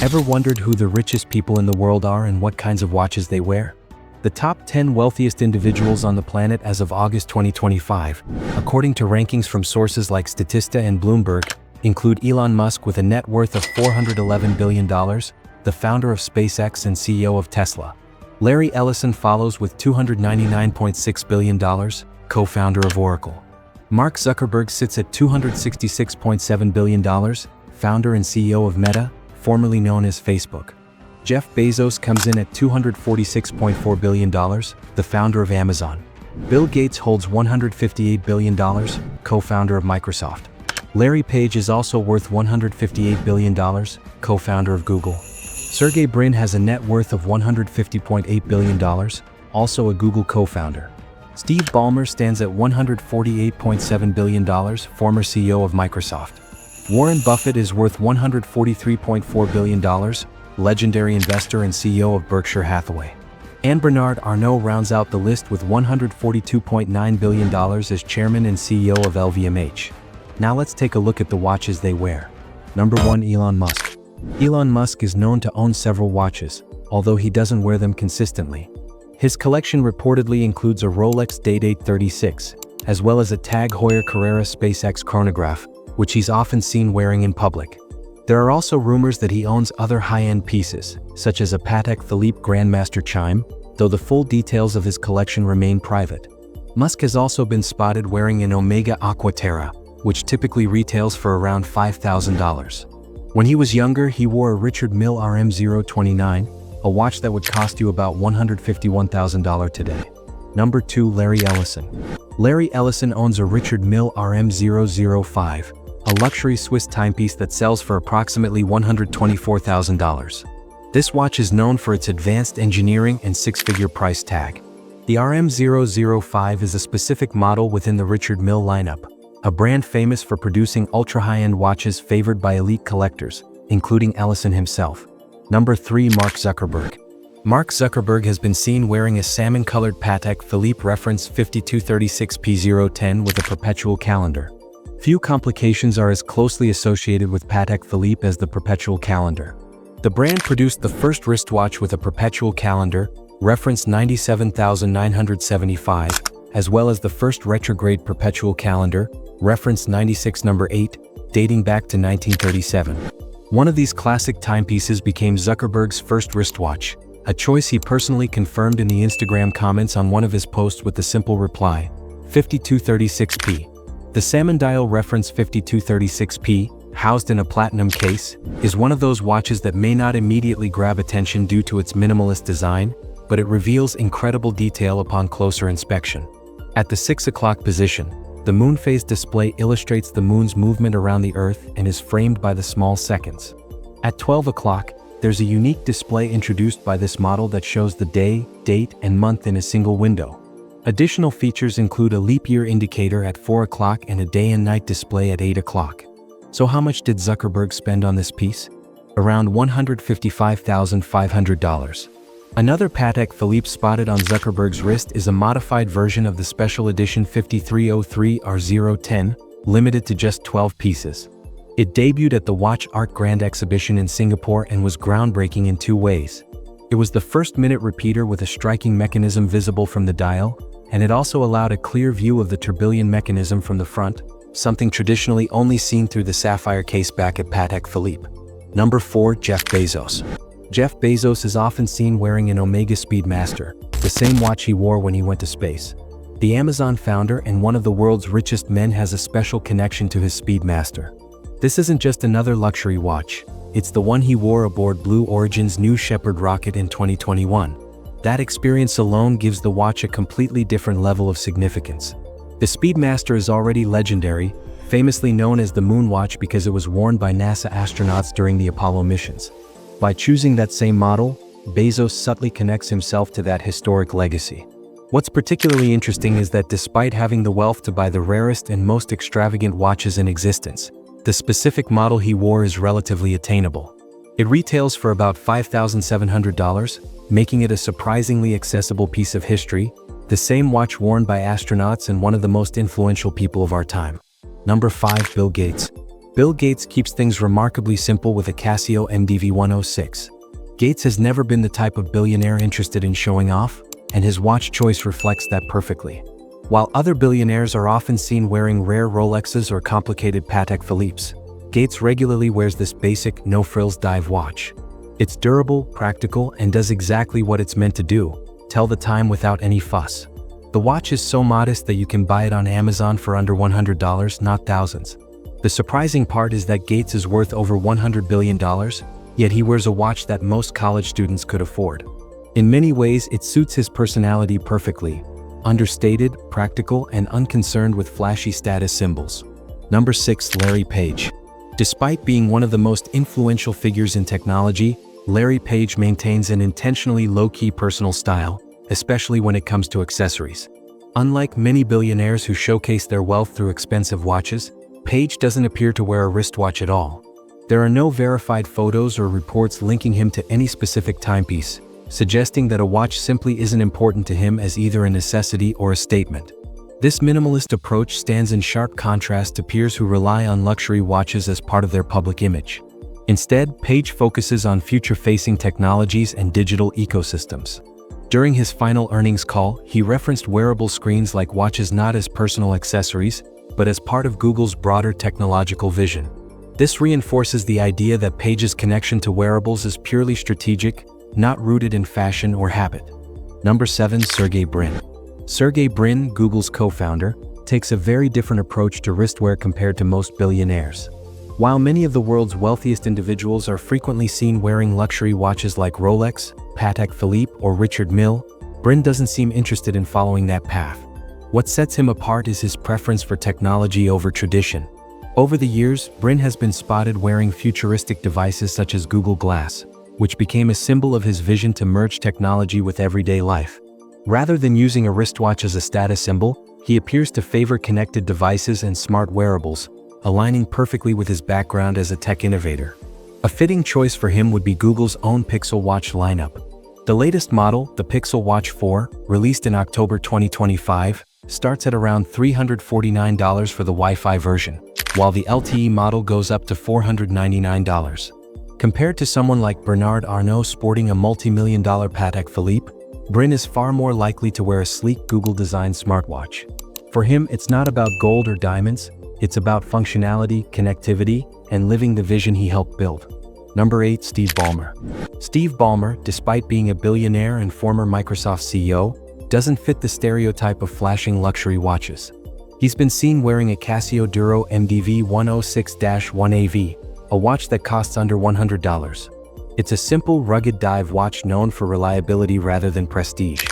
Ever wondered who the richest people in the world are and what kinds of watches they wear? The top 10 wealthiest individuals on the planet as of August 2025, according to rankings from sources like Statista and Bloomberg, include Elon Musk with a net worth of $411 billion, the founder of SpaceX and CEO of Tesla. Larry Ellison follows with $299.6 billion, co-founder of Oracle. Mark Zuckerberg sits at $266.7 billion, founder and CEO of Meta, formerly known as Facebook. Jeff Bezos comes in at $246.4 billion, the founder of Amazon. Bill Gates holds $158 billion, co-founder of Microsoft. Larry Page is also worth $158 billion, co-founder of Google. Sergey Brin has a net worth of $150.8 billion, also a Google co-founder. Steve Ballmer stands at $148.7 billion, former CEO of Microsoft. Warren Buffett is worth $143.4 billion, legendary investor and CEO of Berkshire Hathaway. And Bernard Arnault rounds out the list with $142.9 billion as chairman and CEO of LVMH. Now let's take a look at the watches they wear. Number 1. Elon Musk. Elon Musk is known to own several watches, although he doesn't wear them consistently. His collection reportedly includes a Rolex Day-Date 36, as well as a Tag Heuer Carrera SpaceX chronograph, which he's often seen wearing in public. There are also rumors that he owns other high-end pieces, such as a Patek Philippe Grandmaster chime, though the full details of his collection remain private. Musk has also been spotted wearing an Omega Aquaterra, which typically retails for around $5,000. When he was younger, he wore a Richard Mille RM029, a watch that would cost you about $151,000 today. Number 2. Larry Ellison. Larry Ellison owns a Richard Mille RM005, a luxury Swiss timepiece that sells for approximately $124,000. This watch is known for its advanced engineering and six-figure price tag. The RM005 is a specific model within the Richard Mille lineup, a brand famous for producing ultra-high-end watches favored by elite collectors, including Ellison himself. Number 3. Mark Zuckerberg. Mark Zuckerberg has been seen wearing a salmon-colored Patek Philippe reference 5236P010 with a perpetual calendar. Few complications are as closely associated with Patek Philippe as the perpetual calendar. The brand produced the first wristwatch with a perpetual calendar, reference 97975, as well as the first retrograde perpetual calendar, reference 96 number 8, dating back to 1937. One of these classic timepieces became Zuckerberg's first wristwatch, a choice he personally confirmed in the Instagram comments on one of his posts with the simple reply, 5236P. The salmon dial reference 5236P, housed in a platinum case, is one of those watches that may not immediately grab attention due to its minimalist design, but it reveals incredible detail upon closer inspection. At the 6 o'clock position, the moon phase display illustrates the moon's movement around the Earth and is framed by the small seconds. At 12 o'clock, there's a unique display introduced by this model that shows the day, date, and month in a single window. Additional features include a leap year indicator at 4 o'clock and a day and night display at 8 o'clock. So how much did Zuckerberg spend on this piece? Around $155,500. Another Patek Philippe spotted on Zuckerberg's wrist is a modified version of the special edition 5303R010, limited to just 12 pieces. It debuted at the Watch Art Grand Exhibition in Singapore and was groundbreaking in two ways. It was the first minute repeater with a striking mechanism visible from the dial, and it also allowed a clear view of the tourbillon mechanism from the front, something traditionally only seen through the sapphire case back at Patek Philippe. Number 4. Jeff Bezos. Jeff Bezos is often seen wearing an Omega Speedmaster, the same watch he wore when he went to space. The Amazon founder and one of the world's richest men has a special connection to his Speedmaster. This isn't just another luxury watch, it's the one he wore aboard Blue Origin's New Shepard rocket in 2021. That experience alone gives the watch a completely different level of significance. The Speedmaster is already legendary, famously known as the Moon Watch because it was worn by NASA astronauts during the Apollo missions. By choosing that same model, Bezos subtly connects himself to that historic legacy. What's particularly interesting is that despite having the wealth to buy the rarest and most extravagant watches in existence, the specific model he wore is relatively attainable. It retails for about $5,700, making it a surprisingly accessible piece of history, the same watch worn by astronauts and one of the most influential people of our time. Number 5. Bill Gates. Bill Gates keeps things remarkably simple with a Casio MDV-106. Gates has never been the type of billionaire interested in showing off, and his watch choice reflects that perfectly. While other billionaires are often seen wearing rare Rolexes or complicated Patek Philippes, Gates regularly wears this basic, no-frills dive watch. It's durable, practical, and does exactly what it's meant to do: tell the time without any fuss. The watch is so modest that you can buy it on Amazon for under $100, not thousands. The surprising part is that Gates is worth over $100 billion, yet he wears a watch that most college students could afford. In many ways, it suits his personality perfectly: understated, practical, and unconcerned with flashy status symbols. Number 6. Larry Page. Despite being one of the most influential figures in technology, Larry Page maintains an intentionally low-key personal style, especially when it comes to accessories. Unlike many billionaires who showcase their wealth through expensive watches, Page doesn't appear to wear a wristwatch at all. There are no verified photos or reports linking him to any specific timepiece, suggesting that a watch simply isn't important to him as either a necessity or a statement. This minimalist approach stands in sharp contrast to peers who rely on luxury watches as part of their public image. Instead, Page focuses on future-facing technologies and digital ecosystems. During his final earnings call, he referenced wearable screens like watches not as personal accessories, but as part of Google's broader technological vision. This reinforces the idea that Page's connection to wearables is purely strategic, not rooted in fashion or habit. Number 7. Sergey Brin. Sergey Brin, Google's co-founder, takes a very different approach to wristwear compared to most billionaires. While many of the world's wealthiest individuals are frequently seen wearing luxury watches like Rolex, Patek Philippe, or Mille, Brin doesn't seem interested in following that path. What sets him apart is his preference for technology over tradition. Over the years, Brin has been spotted wearing futuristic devices such as Google Glass, which became a symbol of his vision to merge technology with everyday life. Rather than using a wristwatch as a status symbol, he appears to favor connected devices and smart wearables, aligning perfectly with his background as a tech innovator. A fitting choice for him would be Google's own Pixel Watch lineup. The latest model, the Pixel Watch 4, released in October 2025, starts at around $349 for the Wi-Fi version, while the LTE model goes up to $499. Compared to someone like Bernard Arnault sporting a multi-million-dollar Patek Philippe, Brin is far more likely to wear a sleek Google-designed smartwatch. For him, it's not about gold or diamonds, it's about functionality, connectivity, and living the vision he helped build. Number 8. Steve Ballmer. Steve Ballmer, despite being a billionaire and former Microsoft CEO, doesn't fit the stereotype of flashing luxury watches. He's been seen wearing a Casio Duro MDV-106-1AV, a watch that costs under $100. It's a simple, rugged dive watch known for reliability rather than prestige.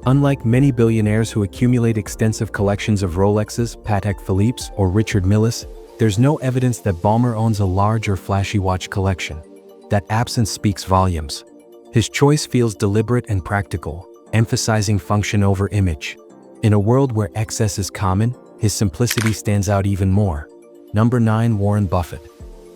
Unlike many billionaires who accumulate extensive collections of Rolexes, Patek Philippe's, or Milles, there's no evidence that Ballmer owns a large or flashy watch collection. That absence speaks volumes. His choice feels deliberate and practical, emphasizing function over image. In a world where excess is common, his simplicity stands out even more. Number 9. Warren Buffett.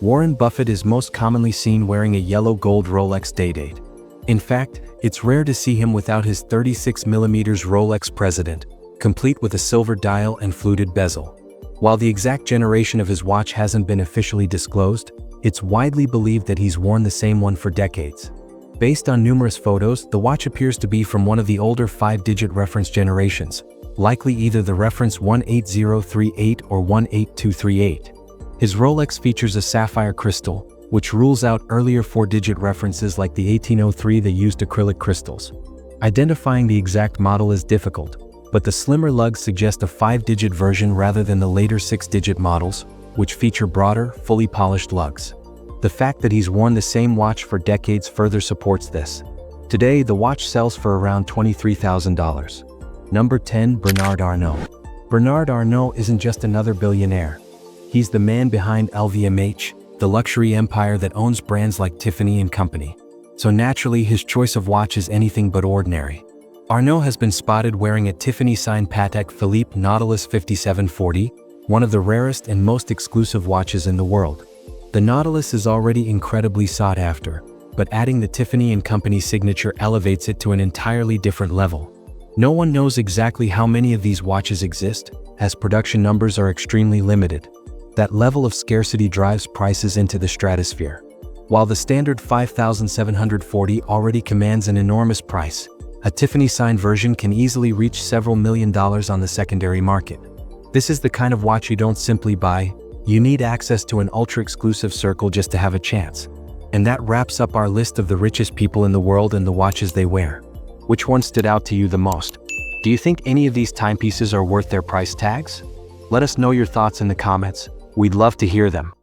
Warren Buffett is most commonly seen wearing a yellow gold Rolex Day-Date. In fact, it's rare to see him without his 36mm Rolex President, complete with a silver dial and fluted bezel. While the exact generation of his watch hasn't been officially disclosed, it's widely believed that he's worn the same one for decades. Based on numerous photos, the watch appears to be from one of the older 5-digit reference generations, likely either the reference 18038 or 18238. His Rolex features a sapphire crystal, which rules out earlier 4-digit references like the 1803 that used acrylic crystals. Identifying the exact model is difficult, but the slimmer lugs suggest a 5-digit version rather than the later 6-digit models, which feature broader, fully polished lugs. The fact that he's worn the same watch for decades further supports this. Today, the watch sells for around $23,000. Number 10. Bernard Arnault. Bernard Arnault isn't just another billionaire. He's the man behind LVMH, the luxury empire that owns brands like Tiffany & Company. So naturally, his choice of watch is anything but ordinary. Arnault has been spotted wearing a Tiffany-signed Patek Philippe Nautilus 5740, one of the rarest and most exclusive watches in the world. The Nautilus is already incredibly sought after, but adding the Tiffany & Company signature elevates it to an entirely different level. No one knows exactly how many of these watches exist, as production numbers are extremely limited. That level of scarcity drives prices into the stratosphere. While the standard 5,740 already commands an enormous price, a Tiffany-signed version can easily reach several $1,000,000 on the secondary market. This is the kind of watch you don't simply buy, you need access to an ultra-exclusive circle just to have a chance. And that wraps up our list of the richest people in the world and the watches they wear. Which one stood out to you the most? Do you think any of these timepieces are worth their price tags? Let us know your thoughts in the comments. We'd love to hear them.